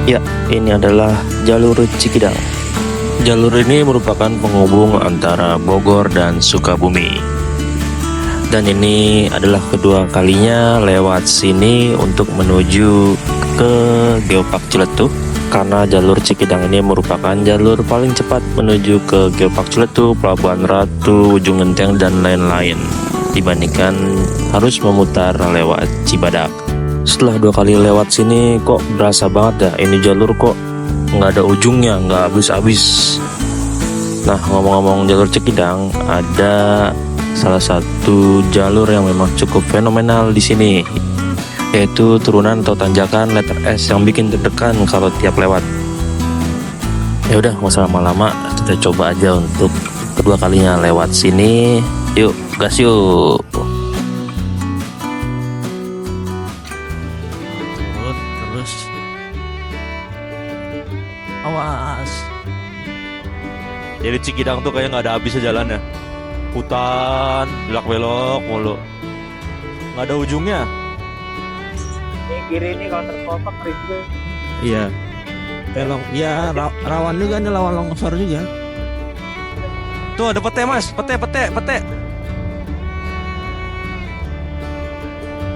Ya, ini adalah jalur Cikidang. Jalur ini merupakan penghubung antara Bogor dan Sukabumi. Dan ini adalah kedua kalinya lewat sini untuk menuju ke Geopark Ciletuh. Karena jalur Cikidang ini merupakan jalur paling cepat menuju ke Geopark Ciletuh, Pelabuhan Ratu, Ujung Genteng, dan lain-lain, dibandingkan harus memutar lewat Cibadak. Setelah 2 kali lewat sini kok berasa banget ya, ini jalur kok nggak ada ujungnya, nggak habis-habis. Nah, ngomong-ngomong jalur Cikidang, ada salah satu jalur yang memang cukup fenomenal di sini, yaitu turunan atau tanjakan letter S yang bikin deg-degan kalau tiap lewat. Ya udah, nggak usah lama-lama, kita coba aja untuk kedua kalinya lewat sini. Yuk, gas yuk. Terus, awas. Jadi Cikidang tuh kayak nggak ada habisnya jalannya. Hutan, belok-belok mulu, nggak ada ujungnya. Ini kiri ini kalau terpotong ribet. Iya. Belok, ya rawan juga nih, lawan longsor juga. Tuh ada pete mas, pete.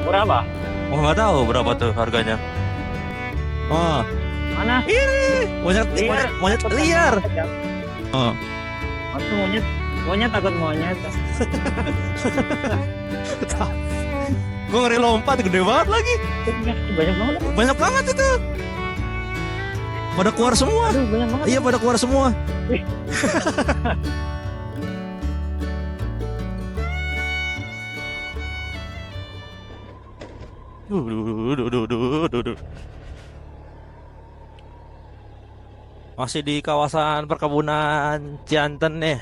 Berapa? Oh nggak tahu berapa tuh harganya. Oh, Mana? ini monyet liar. Oh, Masuk monyet takut monyet. Gue ngeri lompat, gede banget lagi. Banyak banget. banyak banget itu. Pada keluar semua. Aduh, banyak banget. Iya, pada keluar semua. Wih. Duh. Masih di kawasan perkebunan Cianten nih.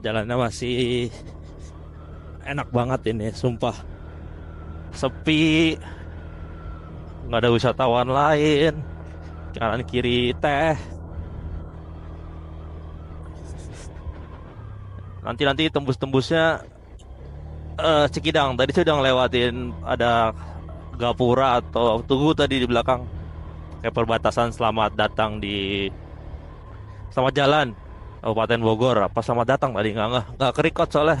Jalannya masih enak banget ini, sumpah. Sepi, nggak ada wisatawan lain. Kanan kiri teh. Nanti tembus-tembusnya Cikidang. Tadi saya udah ngelewatin ada Gapura atau Tugu tadi di belakang. Kayak perbatasan selamat datang di Selamat Jalan Kabupaten Bogor. Apa selamat datang tadi, nggak kerikot soalnya.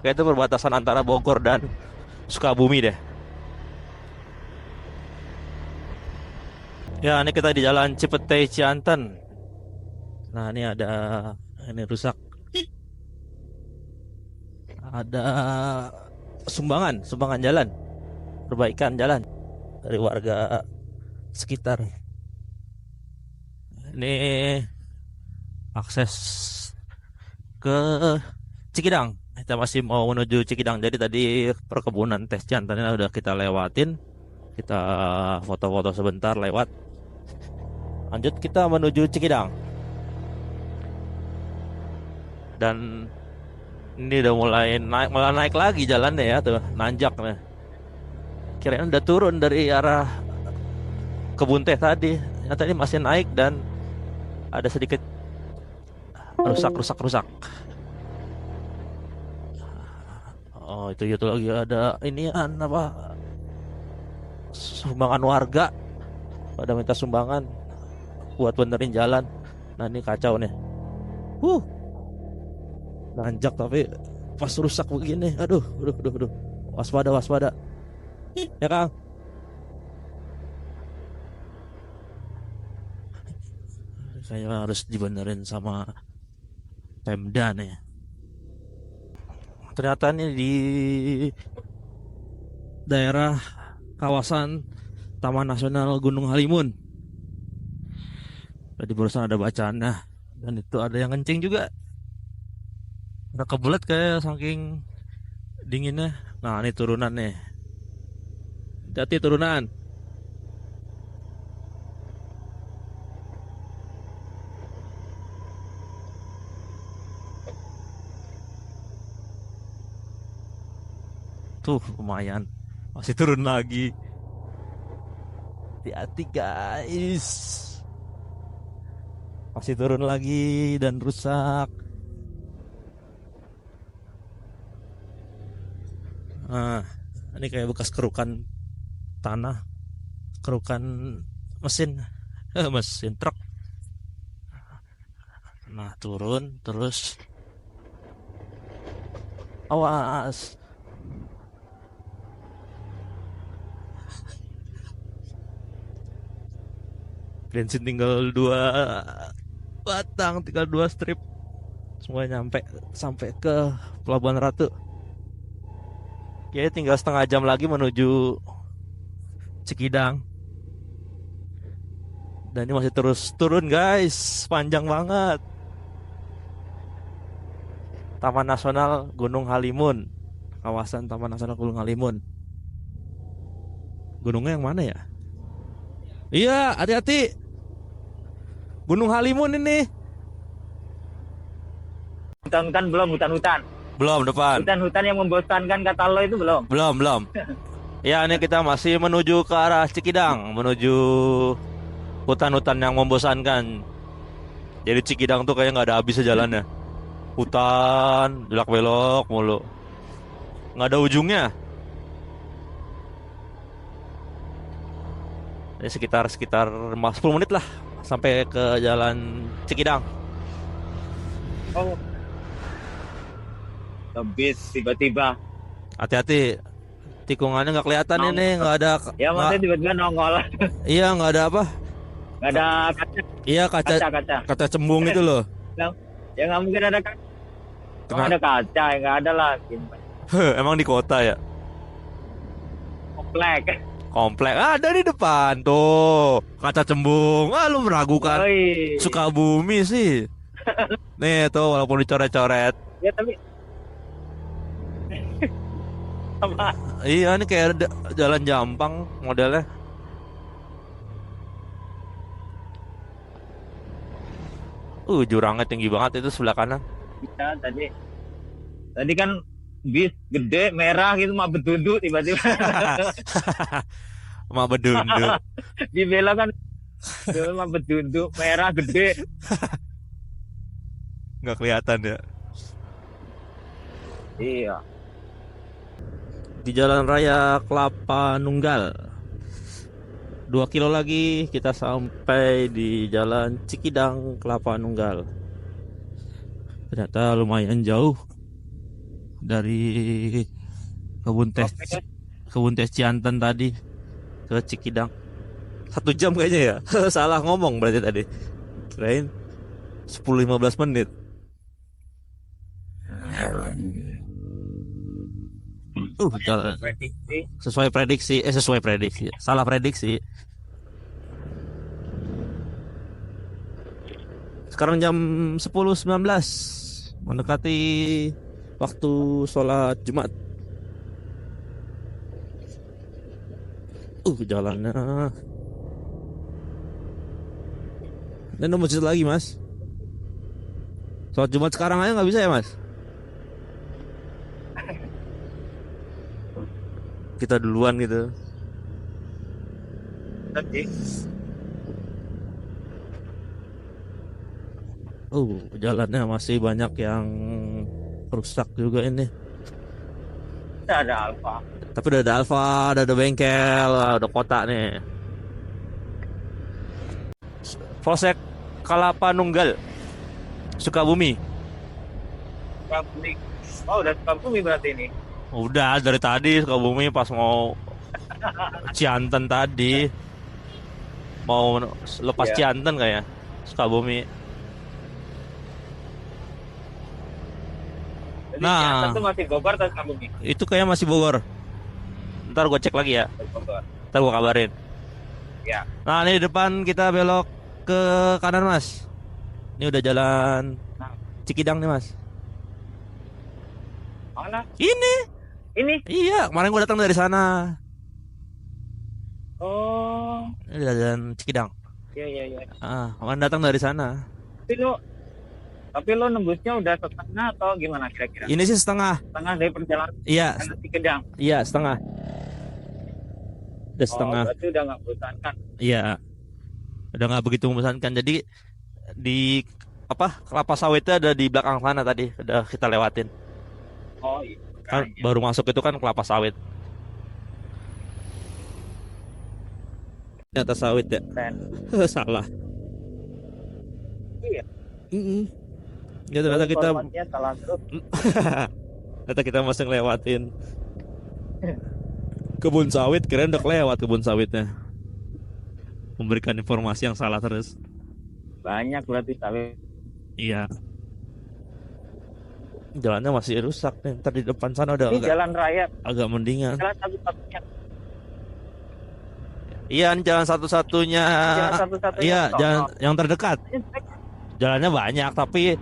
Kayak itu perbatasan antara Bogor dan Sukabumi deh. Ya, ini kita di Jalan Cipete Cianten. Nah, ini rusak. Ada sumbangan jalan, perbaikan jalan dari warga sekitar. Ini akses ke Cikidang. Kita masih mau menuju Cikidang. Jadi tadi perkebunan teh Cianten udah kita lewatin. Kita foto-foto sebentar lewat. Lanjut kita menuju Cikidang. Dan ini udah mulai naik lagi jalannya ya tuh, nanjak nih. Kirain udah turun dari arah kebun teh tadi. Ternyata ini masih naik dan ada sedikit rusak. Oh, itu lagi ada ini apa? Sumbangan warga. Pada minta sumbangan buat benerin jalan. Nah, ini kacau nih. Nanjak tapi pas rusak begini. Aduh. Waspada. Ya, Kang. Kayaknya harus dibenerin sama Pemda nih. Ternyata ini di daerah kawasan Taman Nasional Gunung Halimun. Tadi barusan ada bacaannya. Dan itu ada yang kencing juga. Udah kebelet kayak saking dinginnya. Nah, ini turunan nih. Hati-hati turunan. Tuh lumayan. Masih turun lagi. Hati-hati guys. Masih turun lagi dan rusak. Nah, ini kayak bekas kerukan tanah kerukan mesin mesin truk. Nah, turun terus awas. Bensin tinggal 2 batang, tinggal 2 strip. Semua sampai ke Pelabuhan Ratu. Oke, tinggal setengah jam lagi menuju Cikidang. Dan ini masih terus turun guys, panjang banget. Taman Nasional Gunung Halimun, kawasan Taman Nasional Gunung Halimun. Gunungnya yang mana ya? Iya, hati-hati. Gunung Halimun ini. Hutan-hutan belum, hutan-hutan. Belum depan. Hutan-hutan yang membosankan kata lo itu belum. Belum. Ya, ini kita masih menuju ke arah Cikidang, menuju hutan-hutan yang membosankan. Jadi Cikidang tuh kayak nggak ada habisnya jalannya. Hutan, belok-belok mulu, nggak ada ujungnya. Ini sekitar 10 menit lah sampai ke jalan Cikidang. Oh. Habis tiba-tiba. Hati-hati, tikungannya nggak kelihatan ini, nggak ada. Ya maksudnya tiba-tiba nongol. Iya, nggak ada apa? Nggak ada kaca. Iya, kaca cembung itu loh. Ya nggak mungkin ada kaca. Emang ada kaca, ya nggak ada lah. Emang di kota ya? Komplek ada di depan tuh, kaca cembung. Lu meragukan Sukabumi sih. Nih tuh, walaupun dicoret-coret. Ya tapi apa? Iya, ini kayak jalan Jampang modelnya. Jurangnya tinggi banget itu sebelah kanan. Ya, tadi kan bis gede merah gitu mah bedunduk tiba-tiba. Mak bedunduk. Dibela kan mah bedunduk merah gede. Nggak kelihatan ya. Iya. Di Jalan Raya Kelapa Nunggal. 2 kilo lagi kita sampai di Jalan Cikidang Kelapa Nunggal. Ternyata lumayan jauh dari kebun teh Cianten tadi ke Cikidang. 1 jam kayaknya ya. Salah ngomong berarti tadi. Kirain 10-15 menit. Jalan. Sesuai prediksi. Salah prediksi. Sekarang jam 10.19, mendekati waktu sholat Jumat. Jalannya. Dan ada masjid lagi, Mas. Sholat Jumat sekarang aja nggak bisa ya, Mas? Kita duluan gitu. Jalannya masih banyak yang rusak juga ini. Ada Alfa. Tapi udah ada Alfa, udah ada bengkel, udah kota nih. Polsek Kelapa Nunggal, Sukabumi. Oh, udah Sukabumi berarti ini. Udah dari tadi Sukabumi, pas mau Cianten tadi. Mau lepas Cianten kayak Sukabumi. Jadi Nah, itu masih Bogor atau Sukabumi? itu kayak masih Bogor. Ntar gue cek lagi ya. Bogor. Ntar gue kabarin. Ya. Nah, ini di depan kita belok ke kanan, Mas. Ini udah jalan Cikidang nih, Mas. Mana? Ini. Iya, kemarin gue datang dari sana. Oh. Ini udah jalan Cikidang. Iya. Kemarin datang dari sana. Tapi lo nembusnya udah setengah atau gimana kira-kira? Ini sih setengah. Setengah dari perjalanan. Iya. Cikidang. Iya, setengah. Udah setengah. Berarti udah nggak membosankan. Iya. Udah nggak begitu membosankan. Jadi di kelapa sawitnya ada di belakang sana tadi. Udah kita lewatin. Oh iya. Kan baru masuk itu kan kelapa sawit. Ternyata sawit ya. Keren. Salah. Iya. Ya ternyata kita Informasinya salah terus. ternyata kita masih ngelewatin kebun sawit. Keren udah lewat kebun sawitnya. Memberikan informasi yang salah terus. Banyak berarti sawit. Iya. Jalannya masih rusak nih. Ntar di depan sana udah Ini jalan raya, agak mendingan. jalan satu-satunya. Iya, ini jalan satu-satunya. Jalan satu-satunya. Iya, Tol. jalan yang terdekat. Jalannya banyak, tapi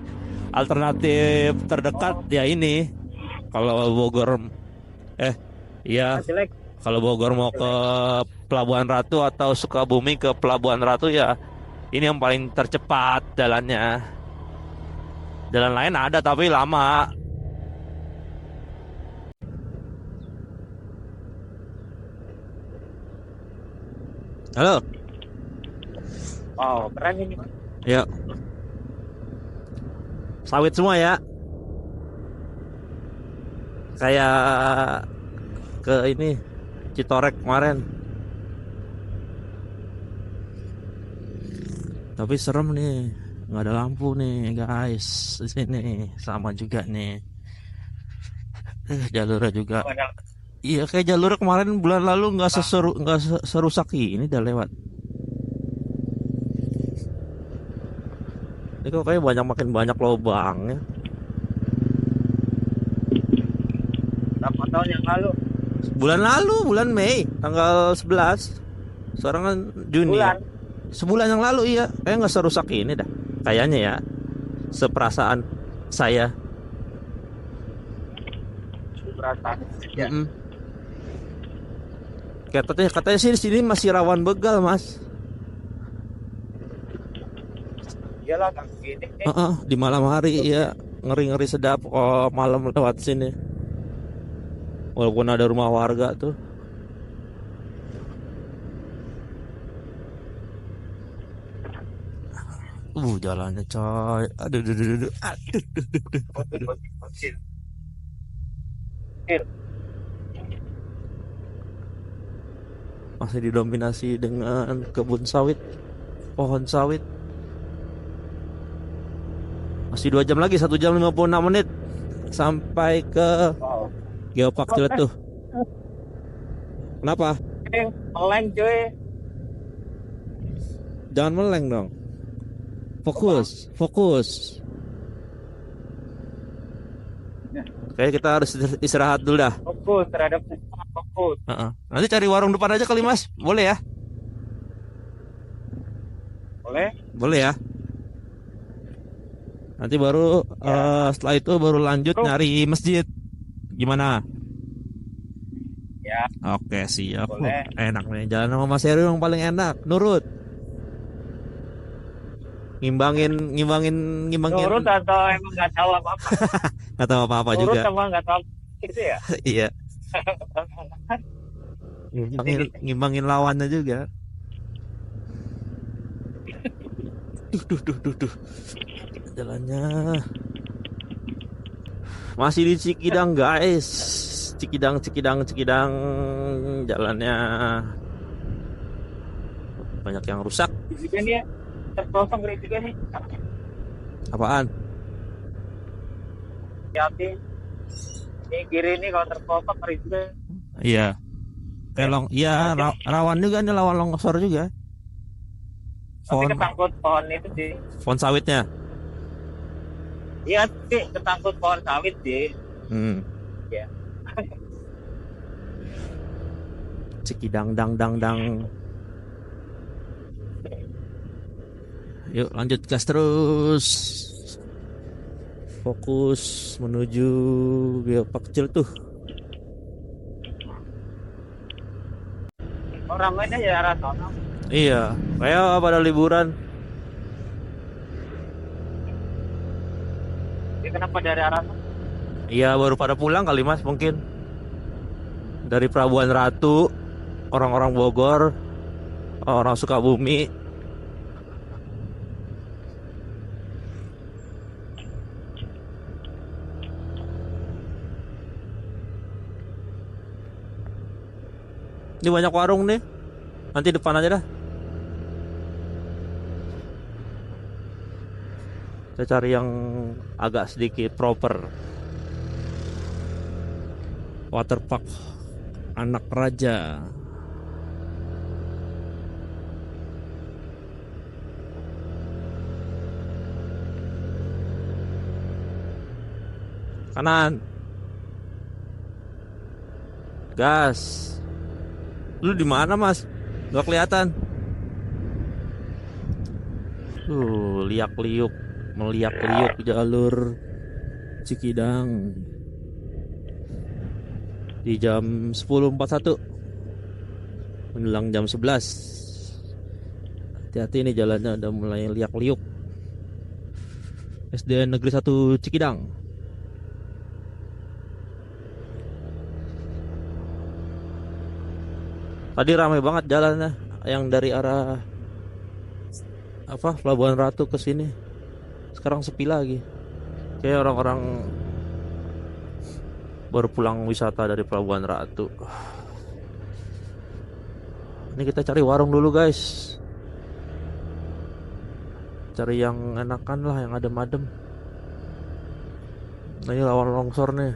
alternatif terdekat ya ini. Kalau Bogor, iya, Jelek. kalau Bogor mau ke Pelabuhan Ratu atau Sukabumi ke Pelabuhan Ratu ya, ini yang paling tercepat jalannya. Jalan lain ada tapi lama. Halo. Wow, keren ini. Ya. Sawit semua ya. Kayak ke ini Citorek kemarin. Tapi serem nih. Nggak ada lampu nih guys. Di sini sama juga nih. Jalurnya juga. Iya kayak jalur kemarin bulan lalu nggak serusak ini udah lewat. Ini kok kayak makin banyak lubang ya. Berapa tahun yang lalu? Bulan Mei tanggal 11. Sekarang kan Juni. Bulan. Sebulan yang lalu iya. Kayak nggak serusak ini dah. Kayaknya ya. Seperasaan saya. Perasaan. Ya. Katanya sih di sini masih rawan begal, Mas. Iyalah kan begini. Di malam hari ya ngeri-ngeri sedap kalau malam lewat sini. Walaupun ada rumah warga tuh. Jalannya coy. Aduh. Masih didominasi dengan kebun sawit, pohon sawit. Masih 2 jam lagi, 1 jam 56 menit sampai ke Geopark Ciletuh. Kenapa? Meleng cuy. Jangan meleng dong. Fokus. Oke, kita harus istirahat dulu dah. Fokus terhadap fokus. Nanti cari warung depan aja kali Mas. Boleh ya? Boleh ya. Nanti baru setelah itu baru lanjut nyari masjid. Gimana? Ya. Oke, siap. Boleh. Enak nih. Jalan sama Mas Heru yang paling enak. Nurut. Ngimbangin. Nurut atau emang nggak tahu apa-apa? Nggak tahu apa-apa Nurut juga. sama nggak tahu gitu ya? Iya. Ngimbangin lawannya juga. Duh. Jalannya masih di Cikidang guys. Cikidang. Jalannya banyak yang rusak. Juga nih ya, terpelosong juga nih. Apaan? Hati. Ini kiri ini kalau terpelosong ngeri juga. Iya. Pelong. Iya, rawan juga nih, lawan longsor juga. Tapi ketangkut pohon itu sih. Pohon sawitnya. Iya sih, ketangkut pohon sawit sih. Ya. Cikidang dang. Yuk lanjut gas terus. Fokus menuju Geopark Ciletuh. Oh, ramainya ya arah sana. Iya, kayak pada liburan. Ya, kenapa dari arah sana? Iya, baru pada pulang kali Mas mungkin. Dari Pelabuhan Ratu, orang-orang Bogor, orang Sukabumi. Ini banyak warung nih. Nanti depan aja dah. Kita cari yang agak sedikit proper. Waterpark Anak Raja. Kanan. Gas. Lu di mana, Mas? Gak kelihatan. Liak-liuk, meliak-liuk jalur Cikidang. Di jam 10.41 menjelang jam 11. Hati-hati nih, jalannya udah mulai liak-liuk. SDN Negeri 1 Cikidang. Tadi ramai banget jalannya yang dari arah Pelabuhan Ratu ke sini. Sekarang sepi lagi. Kayak orang-orang baru pulang wisata dari Pelabuhan Ratu. Ini kita cari warung dulu, guys. Cari yang enakan lah, yang adem-adem. Nah, ini lawan longsor nih.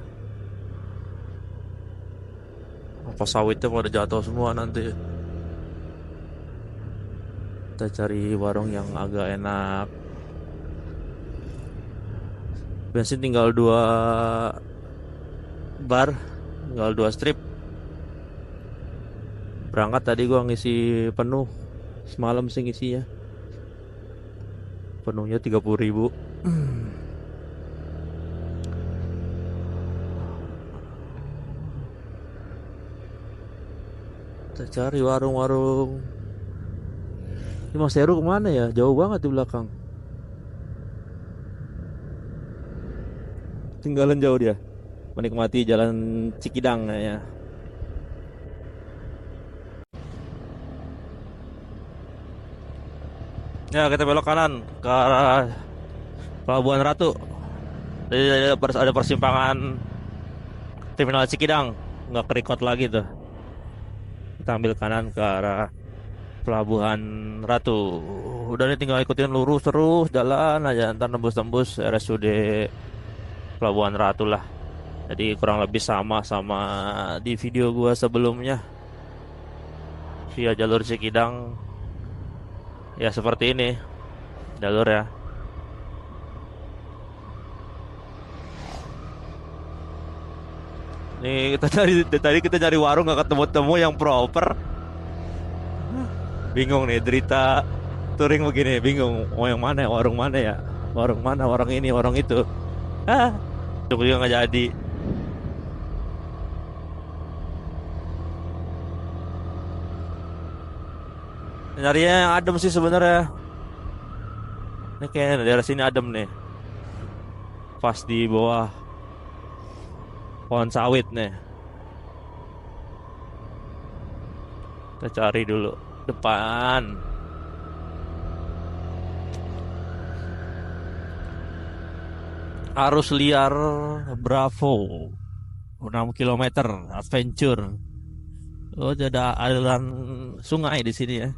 Apa sawitnya pada jatuh semua nanti. Kita cari warung yang agak enak. Bensin tinggal 2 bar, tinggal 2 strip. Berangkat tadi gua ngisi penuh. Semalam sih ngisinya. Penuhnya 30.000. Kita cari warung-warung. Ini Mas Heru kemana ya? Jauh banget di belakang. Tinggalan jauh dia. Menikmati jalan Cikidang ya. Ya, kita belok kanan ke arah Pelabuhan Ratu. Jadi ada persimpangan Terminal Cikidang. Nggak kerikot lagi tuh. Kita ambil kanan ke arah Pelabuhan Ratu. Udah nih, tinggal ikutin lurus terus jalan aja, ntar nembus-nembus RSUD Pelabuhan Ratu lah. Jadi kurang lebih sama di video gua sebelumnya. Via jalur Cikidang. Ya seperti ini jalur ya. Nih tadi kita cari warung nggak ketemu-temu yang proper. Bingung nih, derita touring begini, bingung mau yang mana ya, warung mana ya, warung mana, warung ini, warung itu. Itu juga nggak jadi. Nyarinya yang adem sih sebenarnya. Ini kayaknya daerah sini adem nih. Pas di bawah pohon sawit nih. Kita cari dulu depan. Arus liar Bravo 6 km adventure. Oh, ada aliran sungai di sini ya.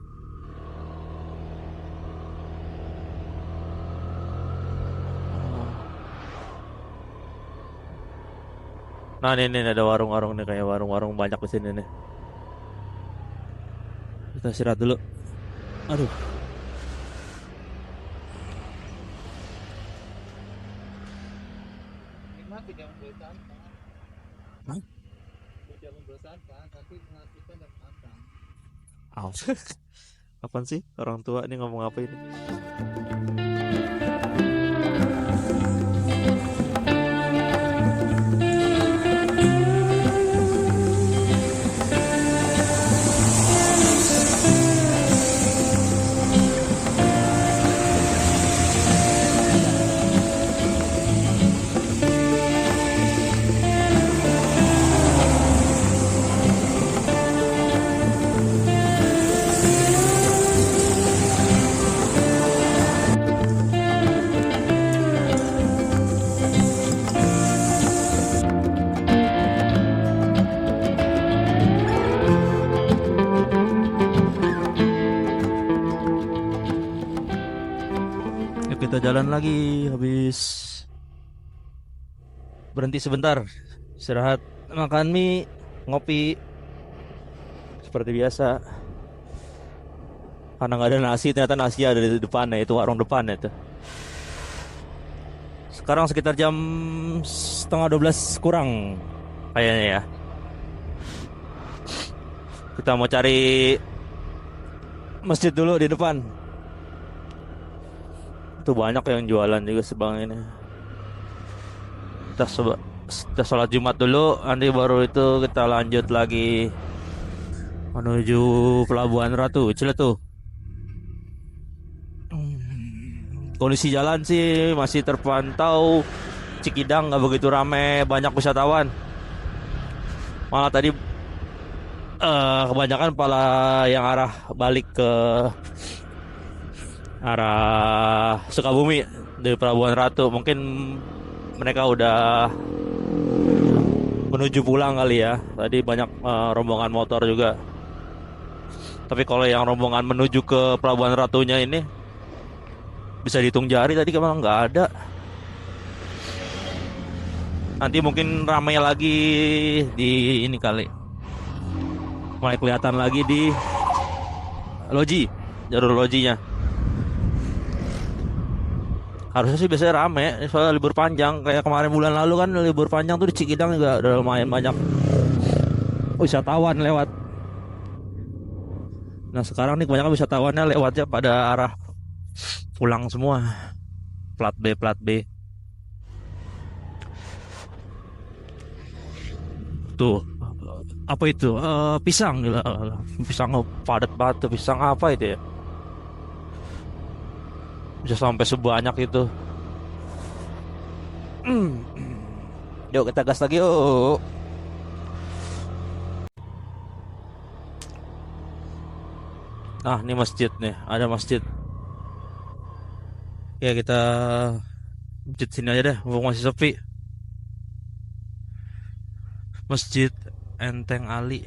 Nah, ini ada warung-warung nih, kayak warung-warung banyak di sini nih. Kita istirahat dulu. Aduh. Hah? Kapan sih orang tua ini ngomong apa ini? kita jalan lagi habis berhenti sebentar, istirahat, makan mie, ngopi seperti biasa. Karena nggak ada nasi, ternyata nasi ada di depannya, itu warung depannya itu. Sekarang sekitar jam setengah 12 kurang kayaknya ya. Kita mau cari masjid dulu di depan. Itu banyak yang jualan juga sebang ini. Kita sholat Jumat dulu, nanti baru itu kita lanjut lagi menuju Pelabuhan Ratu, Ciletuh. Kondisi jalan sih masih terpantau Cikidang, nggak begitu ramai, banyak wisatawan. Malah tadi kebanyakan pala yang arah balik ke arah Sukabumi dari Pelabuhan Ratu. Mungkin mereka udah menuju pulang kali ya. Tadi banyak rombongan motor juga. Tapi kalau yang rombongan menuju ke Pelabuhan Ratunya ini bisa dihitung jari, tadi memang nggak ada. Nanti mungkin ramai lagi di ini kali. Mulai kelihatan lagi di loji, jalur lojinya. Harusnya sih biasanya rame, soalnya libur panjang. Kayak kemarin bulan lalu kan libur panjang tuh di Cikidang juga udah lumayan banyak wisatawan lewat. Nah sekarang nih kebanyakan wisatawannya lewatnya pada arah pulang semua, plat B. Tuh, apa itu? Pisang, gila. Pisang padat banget tuh. Pisang apa itu ya? Bisa sampai sebanyak itu. Yuk kita gas lagi yuk. Nah, ini masjid nih, ada masjid. Ya kita masjid sini aja deh, mumpung masih sepi. Masjid Enteng Ali.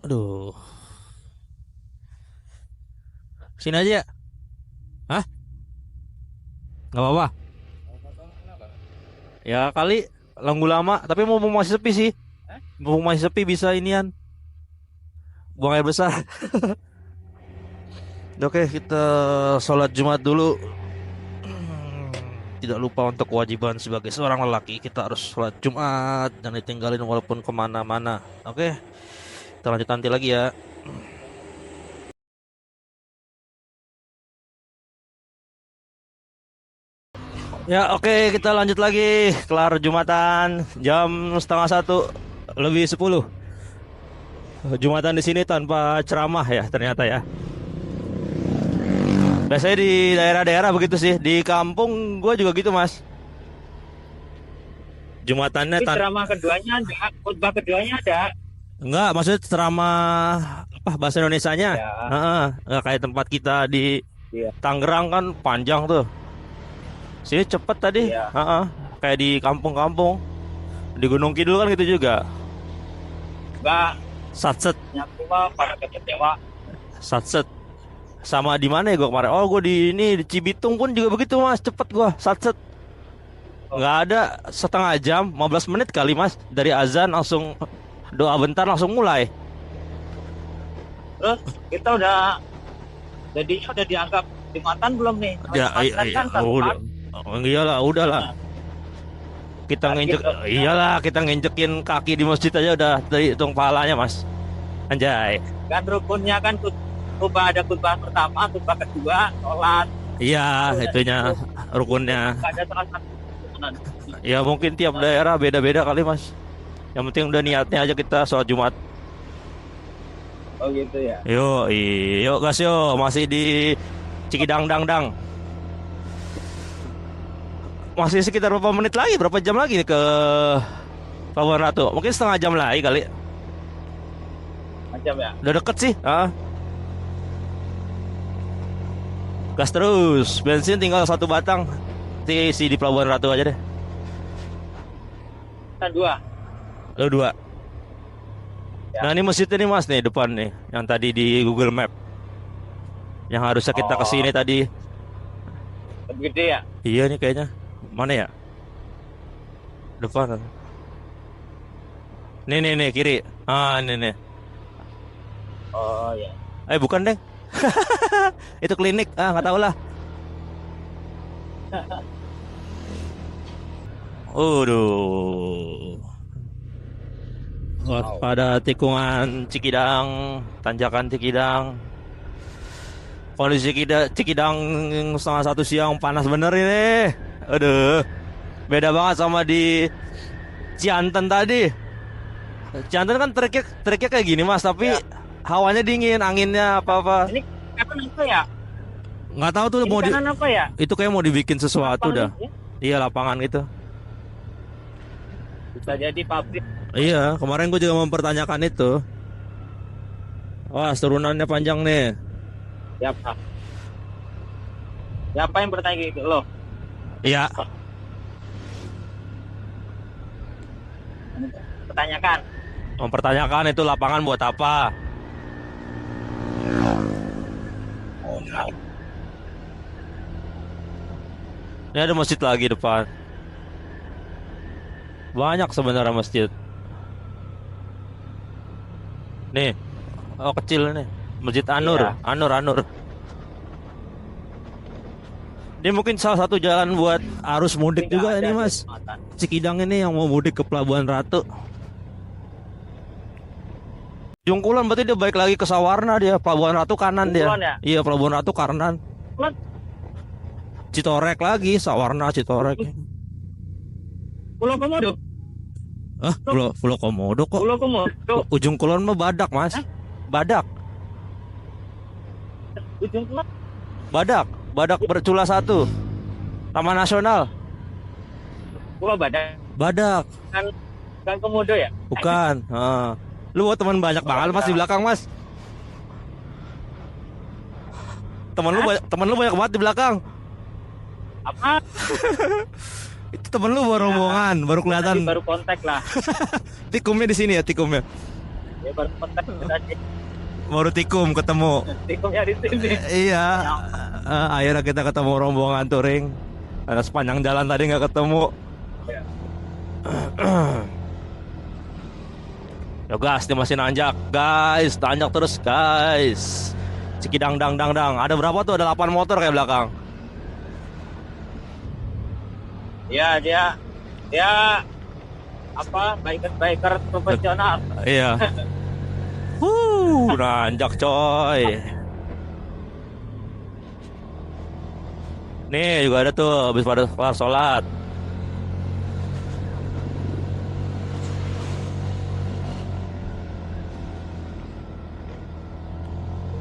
Aduh. Sini aja ya? Hah? Gak apa-apa? Ya kali Langgu lama, tapi mau masih sepi sih. Mau masih sepi bisa inian buang air besar. Oke, kita sholat Jumat dulu. Tidak lupa untuk kewajiban sebagai seorang lelaki, kita harus sholat Jumat dan ditinggalin walaupun kemana-mana. Oke, kita lanjut nanti lagi ya. Ya oke, kita lanjut lagi. Kelar Jumatan jam setengah 1 lebih 10. Jumatan di sini tanpa ceramah ya ternyata ya. Biasanya di daerah-daerah begitu sih. Di kampung gue juga gitu mas. Jumatannya ceramah keduanya ada, khutbah keduanya ada. Enggak, maksudnya ceramah apa bahasa Indonesianya? Ya. Enggak kayak tempat kita di Tangerang kan panjang tuh. Sini cepet tadi. Ya. Kayak di kampung-kampung. Di Gunung Kidul kan gitu juga. Enggak. Satset. Nyaku mah para kecewa. Satset. Sama di mana ya gue kemarin? Oh, gue di Cibitung pun juga begitu mas, cepet gue satset. Nggak ada setengah jam, 15 menit kali mas. Dari azan langsung doa bentar langsung mulai. Terus kita udah dianggap Jumatan belum nih? Ya, udah. Iyalah, udahlah. Kita kita nginjekin kaki di masjid aja udah hitung pahalanya mas. Anjay. Kan rukunnya kan ada khutbah pertama, khutbah kedua, sholat. Iya, itunya rukunnya. Ada salah satu rukunan. Ya mungkin tiap daerah beda-beda kali mas. Yang penting udah niatnya aja kita sholat Jumat. Oh gitu ya. Yuk gas yuk, masih di Cikidang Dang. Masih sekitar berapa menit lagi, berapa jam lagi nih ke Pelabuhan Ratu? Mungkin setengah jam lagi kali. Macam ya. Udah deket sih. Gas terus, bensin tinggal 1 batang. Isi di Pelabuhan Ratu aja deh. Kan 2. Lo 2. Ya. Nah ini masjid ini mas nih depan nih, yang tadi di Google Map, yang harusnya kita kesini Oh. tadi. Lebih gede ya? Iya nih kayaknya. Mana ya? Depan. Nih kiri. Ah ini nih. Oh ya. Bukan deh. Itu klinik. Ah nggak tahu lah. Waduh. Pada tikungan Cikidang, tanjakan Cikidang. Kondisi Cikidang 1:30 siang panas bener ini. Aduh. Beda banget sama di Cianten tadi. Cianten kan triknya kayak gini mas, tapi Ya. hawanya dingin, anginnya apa-apa. Ini kanan apa ya? Nggak tahu tuh Ini mau kanan apa ya? itu kayak mau dibikin sesuatu dah. Lapangan, ya? Iya lapangan gitu. Bisa jadi pabrik. Iya, kemarin gue juga mempertanyakan itu. Wah, turunannya panjang nih. Siapa? Siapa yang bertanya gitu lo? Iya, Pertanyakan. mempertanyakan itu lapangan buat apa? Ini ada masjid lagi depan. Banyak sebenarnya masjid. Nih, oh kecil nih. Masjid Anur, Iya. Anur. Ini mungkin salah satu jalan buat arus mudik Nggak juga ada ini mas. jembatan. Cikidang ini yang mau mudik ke Pelabuhan Ratu. Jungkulan berarti dia balik lagi ke Sawarna dia. Pelabuhan Ratu kanan dia. Jungkulan ya? Iya, Pelabuhan Ratu kanan. Jungkulan? Citorek lagi, Sawarna Citorek. Pulau Komodo. Pulau Komodo kok. Pulau Komodo. Ujung Kulon mah Badak, Mas. Hah? Badak. Ujung Kulon. Badak bercula 1. Taman Nasional. Pulau Badak. Badak, Kan Komodo ya? bukan. Lu bawa teman banyak banget Mas di belakang, Mas. Temen lu banyak banget di belakang. Apa? Itu temen lu baru rombongan, baru Tadi kelihatan. baru kontak lah. Tikumnya di sini ya, tikumnya. Ya baru kontak tadi. Baru tikum ketemu. Tikumnya di sini. Iya. Akhirnya kita ketemu rombongan touring. Karena sepanjang jalan tadi nggak ketemu. Ya. Ya gas, dia masih nanjak, guys. Nanjak terus, guys. Cikidang dang. Ada berapa tuh? Ada 8 motor kayak belakang. Ya dia apa biker profesional. Iya. Nanjak coy. Nih juga ada tuh habis pada kelar sholat.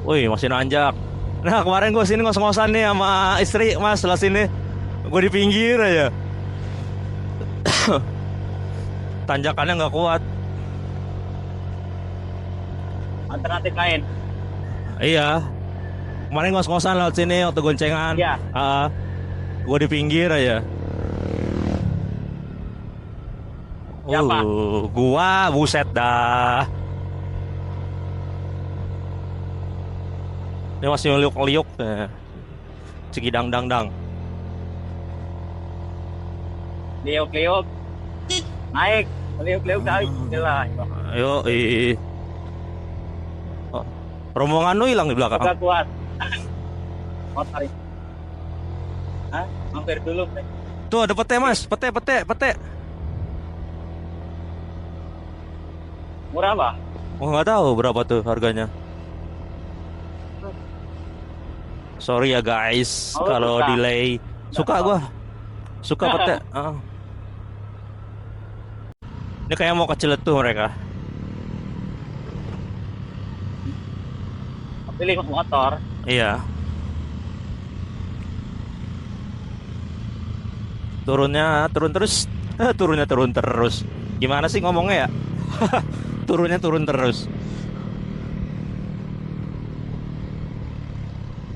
Wih masih nanjak. Nah kemarin gue sini ngos-ngosan nih sama istri mas setelah sini. Gue di pinggir aja. Tanjakannya nggak kuat. Alternatif lain. Iya. Kemarin ngos-ngosan lewat sini waktu goncengan. Iya. Gue di pinggir aja. Siapa? Gua buset dah. Ini masih liuk-liuk. Cikidang dang. Liuk-liuk. Naik. Liuk-liuk naik. Gila. Ayo, Oh, rombongan lu hilang di belakang. Agak kuat. Motor ini. Hah? Mampir dulu. Bre. Tuh ada pete mas, pete. Murah apa? Oh nggak tahu berapa tuh harganya. Sorry ya guys, Oh, kalau suka. delay. Suka gua. Suka pete. Ini kayak mau kecilet tuh mereka. Pilih motor. Iya. Turun terus. Turunnya turun terus. Gimana sih ngomongnya ya? Turunnya turun terus.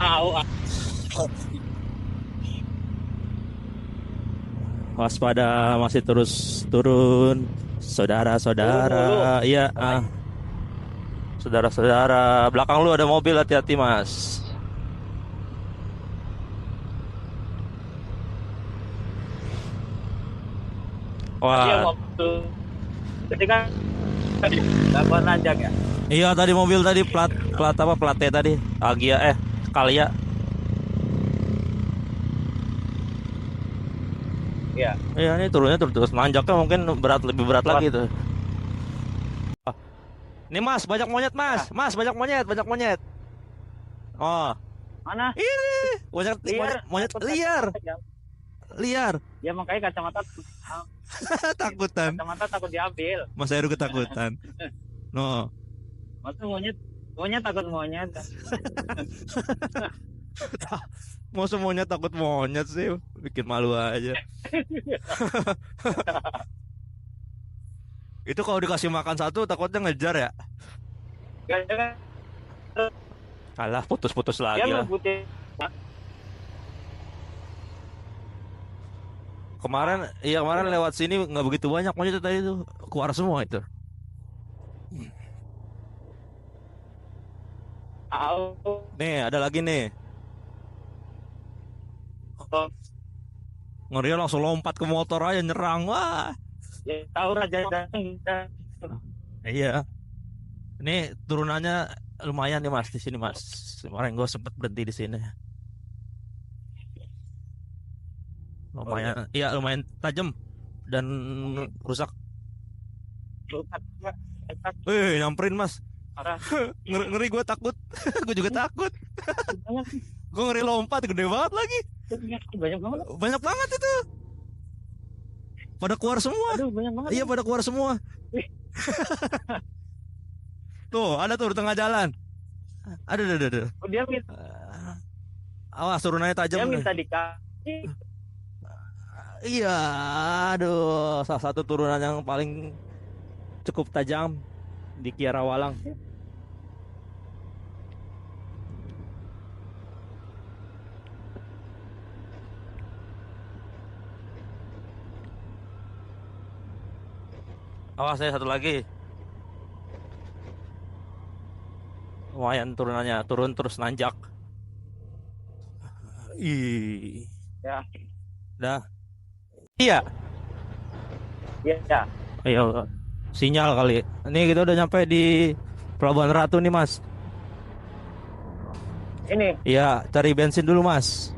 Tahu. Waspada masih terus turun. Saudara-saudara. Iya. Saudara-saudara, belakang lu ada mobil, hati-hati mas. Tadi yang Wah, waktu ketika dapat nanjak ya. iya tadi mobil tadi plat plat apa plat T tadi Agia Kalia. Iya. Iya ini turunnya terus nanjaknya mungkin lebih berat lagi tuh. Ini mas banyak monyet mas banyak monyet. Oh Mana? ini banyak Liar. monyet Takut liar kacamata. Ya makanya kacamata takutan. kacamata takut diambil. Mas Heru ketakutan. No. Masa monyet takut monyet. Mau semuanya takut monyet sih, bikin malu aja. Itu kalau dikasih makan satu takutnya ngejar ya. Kadang Alah putus-putus lagi dia lah. ngebutin. Kemarin lewat sini nggak begitu banyak monyet tadi tuh, keluar semua itu. Tahu. Nih ada lagi nih. Ngeri langsung lompat ke motor aja nyerang. Wah. Ya, tahu raja datang. Iya. Ini turunannya lumayan nih mas di sini mas. Kemarin gue sempet berhenti di sini. Lumayan, iya lumayan tajam dan rusak. Nyamperin mas. Parah. Ngeri gue takut. Gue juga takut. Gue ngeri lompat gede banget lagi. Banyak banget. Banyak banget itu. Pada keluar semua. Aduh, banyak banget. Iya pada keluar semua. Tuh ada tuh di tengah jalan. Ada. Oh, dia minta, Awas turunannya tajam. dia nih. minta dikasih. Iya, aduh, salah satu turunan yang paling cukup tajam di Kiara Walang. Awas saya satu lagi. Lumayan turunannya, turun terus nanjak. Ih, Ya. dah. Iya. Ya. Ayo, sinyal kali. Ini kita udah nyampe di Pelabuhan Ratu nih, Mas. Ini Iya, cari bensin dulu, Mas.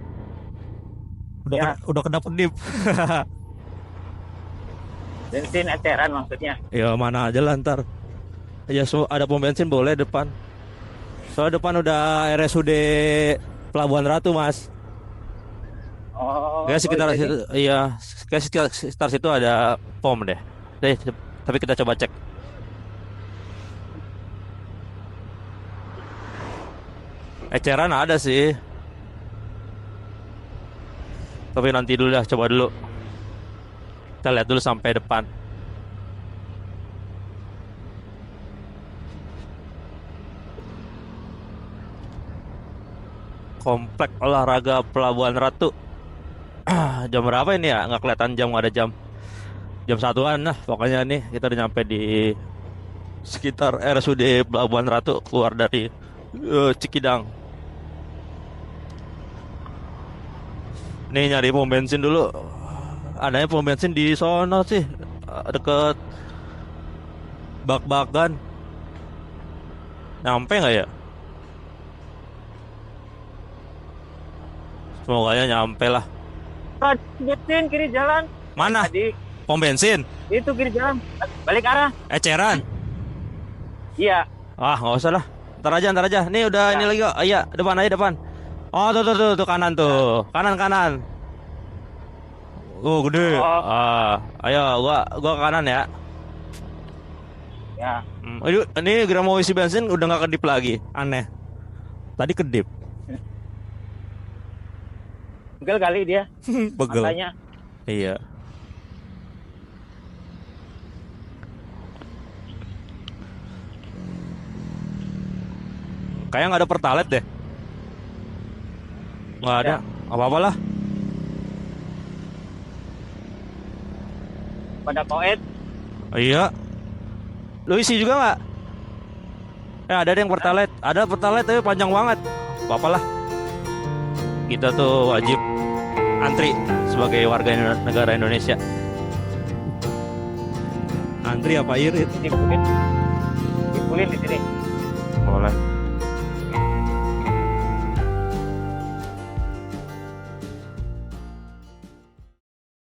Ya. Udah kedap-kedip. bensin eceran maksudnya. Ya, mana aja lah ntar. Ya, ada pom bensin boleh depan. Soalnya depan udah RSUD Pelabuhan Ratu, Mas. Oh. Kayak sekitar jadi- situ, iya, kayak sekitar situ ada pom deh. Tapi kita coba cek. Eceran ada sih. Tapi nanti dulu dah, coba dulu. Kita lihat dulu sampai depan. Komplek olahraga Pelabuhan Ratu. Jam berapa ini ya? Nggak kelihatan jam, nggak ada jam. Jam satuan lah pokoknya nih kita udah nyampe di sekitar RSUD Pelabuhan Ratu, keluar dari Cikidang. Nih nyari pom bensin dulu. Adanya pom bensin di sono sih, deket bak-bakan. Nyampe nggak ya? Semoga nyampe lah. Sebutin kiri jalan. Mana? Tadi Pom bensin? itu kiri jalan. Balik arah. Eceran? Iya. Ah, nggak usah lah. Ntar aja. Nih udah ini lagi kok. Iya, depan aja depan. Oh, tuh kanan tuh. Kanan. Oh, gede. Oh. Ayo gua ke kanan ya. Ya. Ini gira mau isi bensin udah nggak kedip lagi. Aneh. Tadi kedip. Pegel kali dia. Pegel. Matanya. Iya. Kayak nggak ada pertalite deh. Nggak ada. Ya. Apa-apa lah. Pada koet. Iya. Lu isi juga nggak? Ada yang pertalite, ada pertalite tapi panjang banget. Apalah. Kita tuh wajib antri sebagai warga negara Indonesia. Antri apa irit? Dipulin di sini. Boleh.